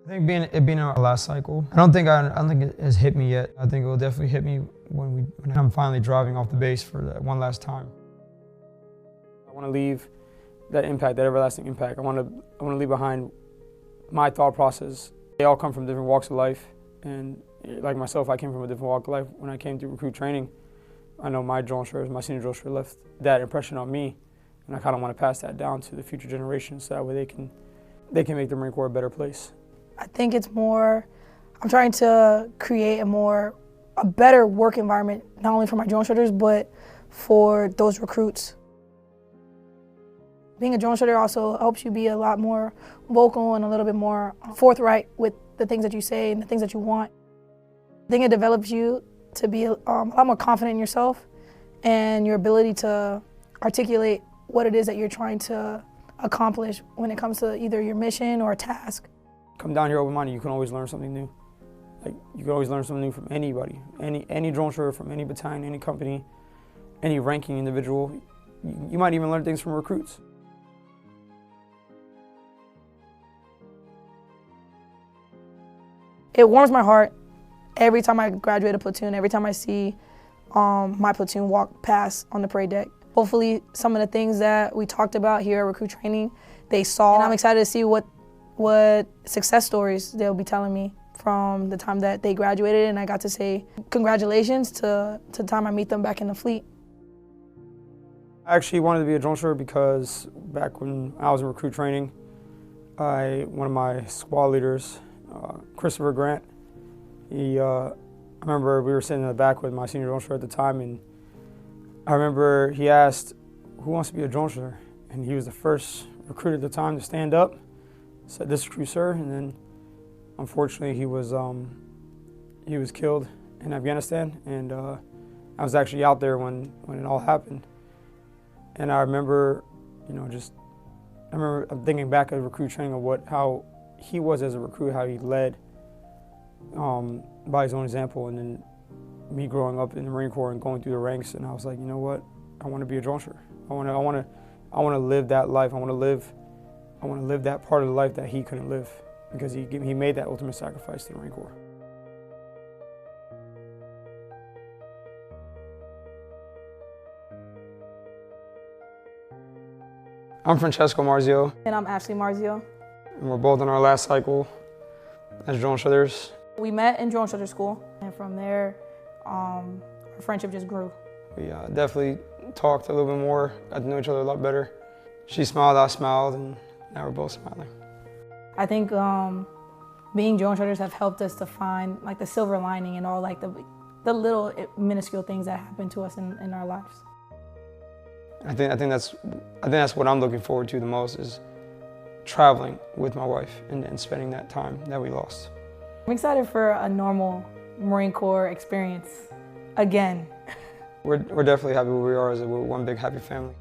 I think it being our last cycle, I don't think it has hit me yet. I think it will definitely hit me when I'm finally driving off the base for that one last time. I want to leave that impact, that everlasting impact. I want to leave behind my thought process. They all come from different walks of life, and like myself, I came from a different walk of life. When I came through recruit training, I know my drill instructors, my senior drill instructor left that impression on me, and I kind of want to pass that down to the future generations so that way they can make the Marine Corps a better place. I think it's more, I'm trying to create a better work environment, not only for my drill instructors, but for those recruits. Being a drill instructor also helps you be a lot more vocal and a little bit more forthright with the things that you say and the things that you want. I think it develops you to be a lot more confident in yourself and your ability to articulate what it is that you're trying to accomplish when it comes to either your mission or a task. Come down here open-minded, you can always learn something new. Like, you can always learn something new from anybody, any drill instructor from any battalion, any company, any ranking individual. You might even learn things from recruits. It warms my heart every time I graduate a platoon, every time I see my platoon walk past on the parade deck. Hopefully some of the things that we talked about here at recruit training, they saw. And I'm excited to see what success stories they'll be telling me from the time that they graduated and I got to say congratulations to the time I meet them back in the fleet. I actually wanted to be a drill instructor because back when I was in recruit training, one of my squad leaders, Christopher Grant, I remember we were sitting in the back with my senior drill instructor at the time, and I remember he asked, "Who wants to be a drill instructor?" And he was the first recruit at the time to stand up, said, "This recruit, sir," and then unfortunately he was killed in Afghanistan, and I was actually out there when it all happened. And I remember, I'm thinking back at recruit training of how he was as a recruit, how he led by his own example, and then me growing up in the Marine Corps and going through the ranks, and I was like, you know what? I want to be a drill instructor. I want to live that life. I want to live that part of the life that he couldn't live, because he made that ultimate sacrifice to the Marine Corps. I'm Francesco Marzio. And I'm Ashley Marzio. And we're both in our last cycle as drill instructors. We met in drill instructor school, and from there, our friendship just grew. We definitely talked a little bit more, got to know each other a lot better. She smiled, I smiled, and now we're both smiling. I think being drill instructors have helped us to find like the silver lining and all like the little minuscule things that happen to us in our lives. I think that's what I'm looking forward to the most, is traveling with my wife and spending that time that we lost. I'm excited for a normal Marine Corps experience again. We're definitely happy where we are, as we're one big happy family.